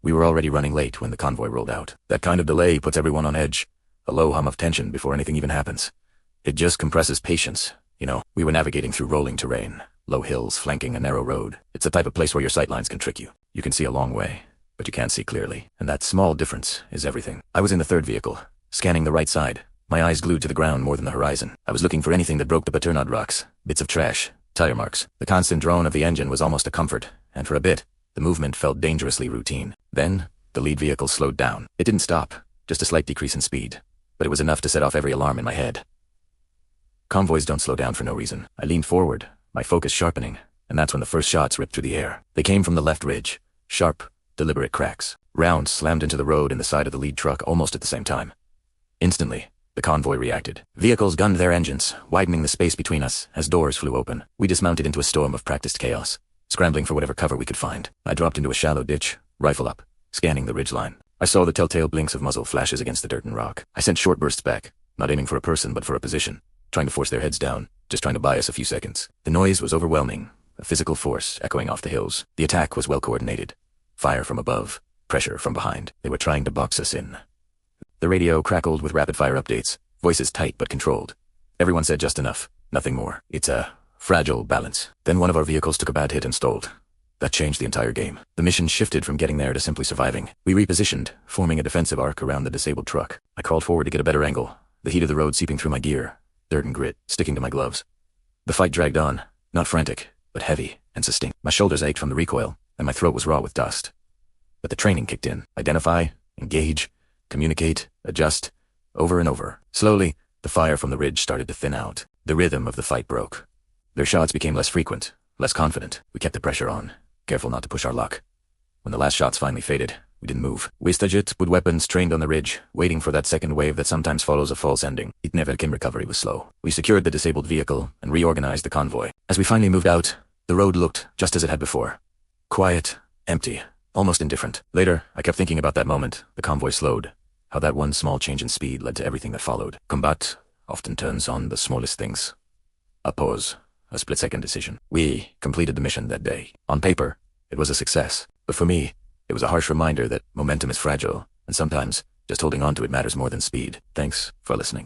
We were already running late when the convoy rolled out. That kind of delay puts everyone on edge. A low hum of tension before anything even happens. It just compresses patience. We were navigating through rolling terrain, low hills flanking a narrow road. It's the type of place where your sightlines can trick you. You can see a long way, but you can't see clearly. And that small difference is everything. I was in the third vehicle, scanning the right side, my eyes glued to the ground more than the horizon. I was looking for anything that broke the paternod rocks, bits of trash, tire marks. The constant drone of the engine was almost a comfort, and for a bit, the movement felt dangerously routine. Then, the lead vehicle slowed down. It didn't stop, just a slight decrease in speed, but it was enough to set off every alarm in my head. Convoys don't slow down for no reason. I leaned forward, my focus sharpening, and that's when the first shots ripped through the air. They came from the left ridge, sharp, deliberate cracks. Rounds slammed into the road and the side of the lead truck almost at the same time. Instantly, the convoy reacted. Vehicles gunned their engines, widening the space between us as doors flew open. We dismounted into a storm of practiced chaos, scrambling for whatever cover we could find. I dropped into a shallow ditch, rifle up, scanning the ridgeline. I saw the telltale blinks of muzzle flashes against the dirt and rock. I sent short bursts back, not aiming for a person but for a position, trying to force their heads down, just trying to buy us a few seconds. The noise was overwhelming, a physical force echoing off the hills. The attack was well coordinated. Fire from above, pressure from behind. They were trying to box us in. The radio crackled with rapid-fire updates, voices tight but controlled. Everyone said just enough, nothing more. It's a fragile balance. Then one of our vehicles took a bad hit and stalled. That changed the entire game. The mission shifted from getting there to simply surviving. We repositioned, forming a defensive arc around the disabled truck. I crawled forward to get a better angle, the heat of the road seeping through my gear, dirt and grit sticking to my gloves. The fight dragged on, not frantic, but heavy and sustained. My shoulders ached from the recoil, and my throat was raw with dust. But the training kicked in. Identify, engage, communicate, adjust, over and over. Slowly, the fire from the ridge started to thin out. The rhythm of the fight broke. Their shots became less frequent, less confident. We kept the pressure on, careful not to push our luck. When the last shots finally faded, we didn't move. We stood with weapons trained on the ridge, waiting for that second wave that sometimes follows a false ending. It never came. Recovery was slow. We secured the disabled vehicle and reorganized the convoy. As we finally moved out, the road looked just as it had before. Quiet, empty, almost indifferent. Later, I kept thinking about that moment. The convoy slowed. How that one small change in speed led to everything that followed. Combat often turns on the smallest things. A pause, a split-second decision. We completed the mission that day. On paper, it was a success. But for me, it was a harsh reminder that momentum is fragile, and sometimes just holding on to it matters more than speed. Thanks for listening.